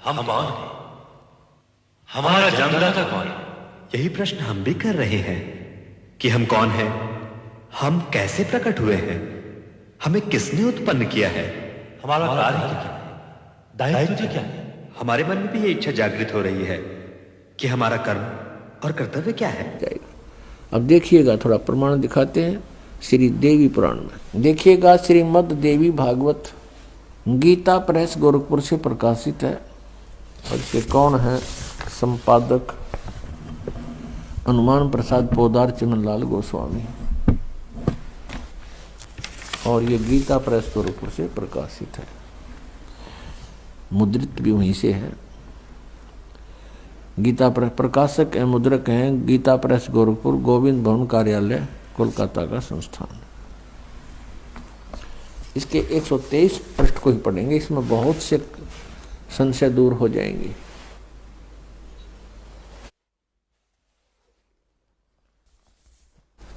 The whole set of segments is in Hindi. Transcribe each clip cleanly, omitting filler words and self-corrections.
हम कौन हैं? हमारा जन्मदाता कौन है? यही प्रश्न हम भी कर रहे हैं कि हम कौन हैं, हम कैसे प्रकट हुए हैं, हमें किसने उत्पन्न किया है, हमारा कार्य क्या है, दायित्व क्या है? हमारे मन में भी ये इच्छा जागृत हो रही है कि हमारा कर्म और कर्तव्य क्या है। अब देखिएगा, थोड़ा प्रमाण दिखाते हैं श्री देवी पुराण में। देखिएगा, श्रीमद् देवी भागवत गीता प्रेस गोरखपुर से प्रकाशित है और इसके कौन है संपादक? हनुमान प्रसाद पोदार चंद्रलाल गोस्वामी। और ये गीता प्रेस गोरखपुर से प्रकाशित है, मुद्रित भी वहीं से है। गीता प्रेस प्रकाशक एवं मुद्रक हैं गीता प्रेस गोरखपुर, गोविंद भवन कार्यालय, कोलकाता का संस्थान। इसके 123 पृष्ठ को ही पढ़ेंगे, इसमें बहुत से संशय दूर हो जाएंगे।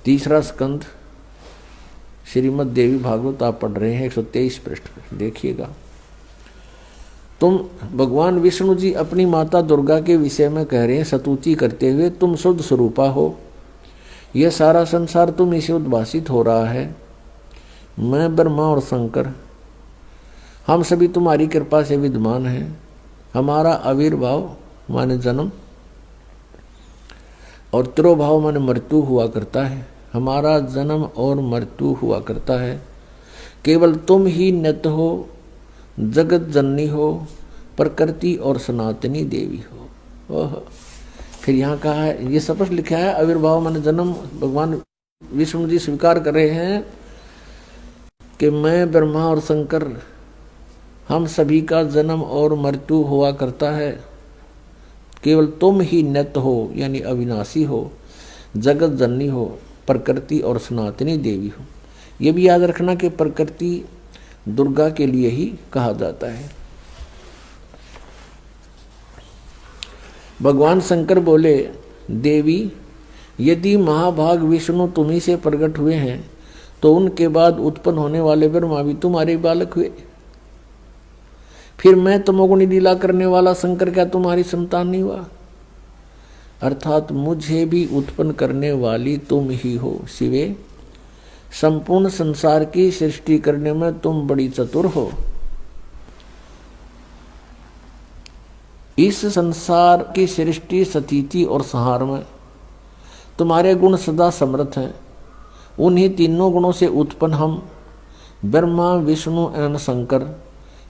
तीसरा स्कंद श्रीमद् देवी भागवत आप पढ़ रहे हैं, 123 पृष्ठ पर देखिएगा। तुम भगवान विष्णु जी अपनी माता दुर्गा के विषय में कह रहे हैं स्तुति करते हुए, तुम शुद्ध स्वरूपा हो, यह सारा संसार तुम से उद्भासित हो रहा है। मैं ब्रह्मा और शंकर हम सभी तुम्हारी कृपा से विद्यमान हैं। हमारा आविर्भाव माने जन्म और तिरोभाव माने मृत्यु हुआ करता है। हमारा जन्म और मृत्यु हुआ करता है। केवल तुम ही नित्य हो, जगत जननी हो, प्रकृति और सनातनी देवी हो। ओह, फिर यहाँ कहा है, ये स्पष्ट लिखा है आविर्भाव माने जन्म। भगवान विष्णु जी स्वीकार कर रहे हैं कि मैं ब्रह्मा और शंकर हम सभी का जन्म और मृत्यु हुआ करता है। केवल तुम ही नित्य हो यानी अविनाशी हो, जगत जननी हो, प्रकृति और सनातनी देवी हो। ये भी याद रखना कि प्रकृति दुर्गा के लिए ही कहा जाता है। भगवान शंकर बोले, देवी यदि महाभाग विष्णु तुम्ही से प्रकट हुए हैं तो उनके बाद उत्पन्न होने वाले ब्रह्मा भी तुम्हारे बालक हुए। फिर मैं तमोगुणी लीला करने वाला शंकर क्या तुम्हारी संतान नहीं हुआ? अर्थात मुझे भी उत्पन्न करने वाली तुम ही हो शिवे। संपूर्ण संसार की सृष्टि करने में तुम बड़ी चतुर हो। इस संसार की सृष्टि, स्थिति और संहार में तुम्हारे गुण सदा समर्थ हैं। उन्हीं तीनों गुणों से उत्पन्न हम ब्रह्मा, विष्णु एवं शंकर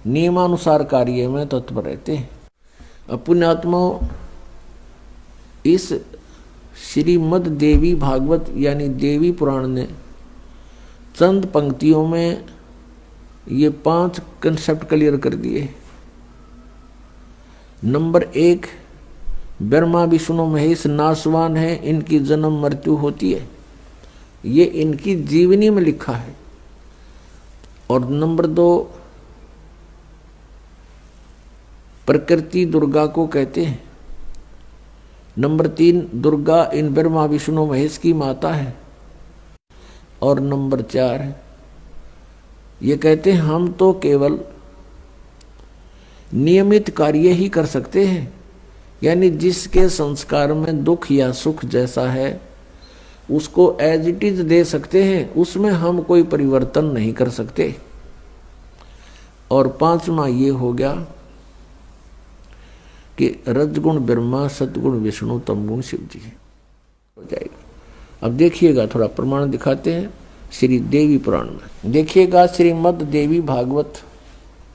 नियमानुसार कार्य में तत्पर रहते हैं। अब पुण्यात्मा, इस श्रीमद् देवी भागवत यानी देवी पुराण ने चंद पंक्तियों में ये 5 कंसेप्ट क्लियर कर दिए। नंबर 1, ब्रह्मा विष्णु महेश नाशवान है, इनकी जन्म मृत्यु होती है, ये इनकी जीवनी में लिखा है। और नंबर 2, प्रकृति दुर्गा को कहते हैं। नंबर 3, दुर्गा इन ब्रह्मा विष्णु महेश की माता है। और नंबर 4, ये कहते हैं हम तो केवल नियमित कार्य ही कर सकते हैं, यानी जिसके संस्कार में दुख या सुख जैसा है उसको एज इट इज दे सकते हैं, उसमें हम कोई परिवर्तन नहीं कर सकते। और 5वां ये हो गया कि रजगुण ब्रह्मा, सतगुण विष्णु, तमगुण शिव जी हो जाएगी। अब देखिएगा, थोड़ा प्रमाण दिखाते हैं श्री देवी पुराण में। देखिएगा, श्रीमद् देवी भागवत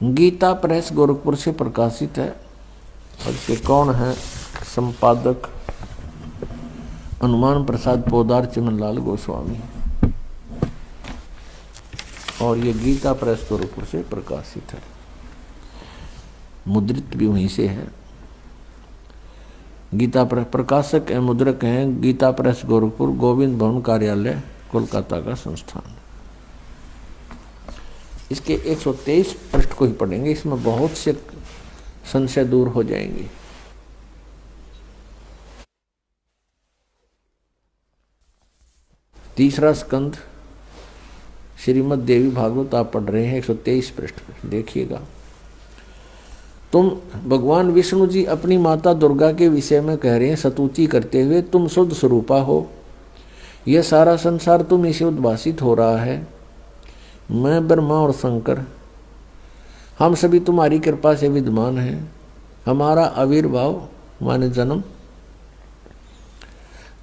गीता प्रेस गोरखपुर से प्रकाशित है और इसके कौन है संपादक? हनुमान प्रसाद पोदार चंद्रलाल गोस्वामी। और ये गीता प्रेस गोरखपुर से प्रकाशित है, मुद्रित भी वहीं से है। गीता प्रेस प्रकाशक एवं मुद्रक हैं गीता प्रेस गोरखपुर, गोविंद भवन कार्यालय, कोलकाता का संस्थान। इसके 123 पृष्ठ को ही पढ़ेंगे, इसमें बहुत से संशय दूर हो जाएंगे। तीसरा स्कंद श्रीमद् देवी भागवत आप पढ़ रहे हैं, 123 पृष्ठ पर देखिएगा। तुम भगवान विष्णु जी अपनी माता दुर्गा के विषय में कह रहे हैं स्तुति करते हुए, तुम शुद्ध स्वरूपा हो, यह सारा संसार तुम इसे उद्भासित हो रहा है। मैं ब्रह्मा और शंकर हम सभी तुम्हारी कृपा से विद्यमान हैं। हमारा आविर्भाव माने जन्म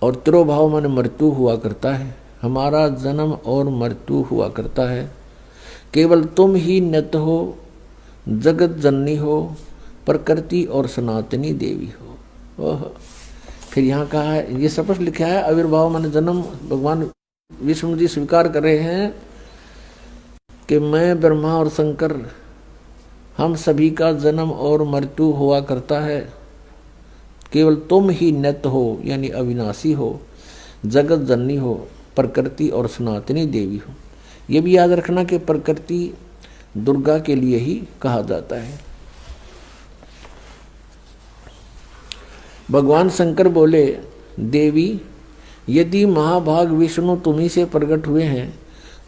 और तिरोभाव माने मृत्यु हुआ करता है। हमारा जन्म और मृत्यु हुआ करता है। केवल तुम ही नित हो, जगत जननी हो, प्रकृति और सनातनी देवी हो। ओह, फिर यहाँ कहा है, ये स्पष्ट लिखा है आविर्भाव माने जन्म। भगवान विष्णु जी स्वीकार कर रहे हैं कि मैं ब्रह्मा और शंकर हम सभी का जन्म और मृत्यु हुआ करता है। केवल तुम ही नित्य हो यानी अविनाशी हो, जगत जननी हो, प्रकृति और सनातनी देवी हो। ये भी याद रखना कि प्रकृति दुर्गा के लिए ही कहा जाता है। भगवान शंकर बोले, देवी यदि महाभाग विष्णु तुम्ही से प्रकट हुए हैं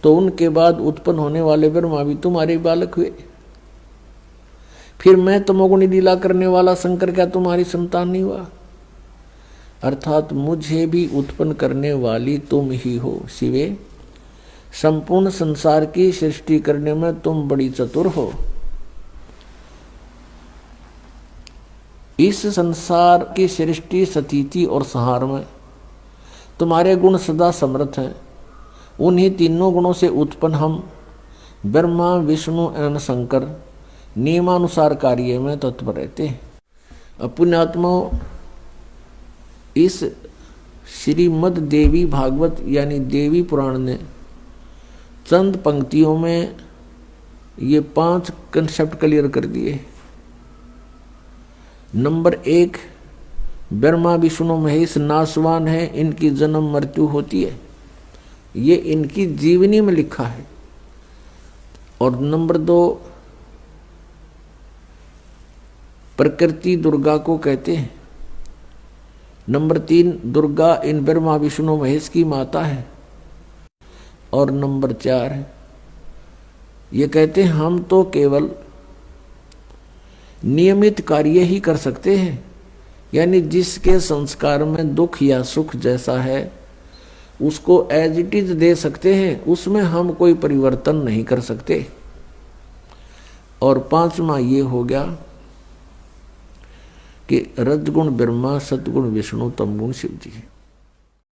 तो उनके बाद उत्पन्न होने वाले ब्रह्मा भी तुम्हारे बालक हुए। फिर मैं तमोगुणी लीला करने वाला शंकर क्या तुम्हारी संतान नहीं हुआ? अर्थात मुझे भी उत्पन्न करने वाली तुम ही हो शिवे। संपूर्ण संसार की सृष्टि करने में तुम बड़ी चतुर हो। इस संसार की सृष्टि, स्थिति और संहार में तुम्हारे गुण सदा समर्थ हैं। उन्हीं तीनों गुणों से उत्पन्न हम ब्रह्मा, विष्णु एवं शंकर नियमानुसार कार्य में तत्पर रहते हैं। पुण्यात्मा, इस श्रीमद् देवी भागवत यानी देवी पुराण ने चंद पंक्तियों में ये 5 कंसेप्ट क्लियर कर दिए। नंबर 1, ब्रह्मा विष्णु महेश नाशवान है, इनकी जन्म मृत्यु होती है, ये इनकी जीवनी में लिखा है। और नंबर 2, प्रकृति दुर्गा को कहते हैं। नंबर 3, दुर्गा इन ब्रह्मा विष्णु महेश की माता है। और नंबर 4, ये कहते हैं हम तो केवल नियमित कार्य ही कर सकते हैं, यानी जिसके संस्कार में दुख या सुख जैसा है उसको एज इट इज दे सकते हैं, उसमें हम कोई परिवर्तन नहीं कर सकते। और 5वां ये हो गया कि रजगुण ब्रह्मा, सतगुण विष्णु, तमगुण शिव जी।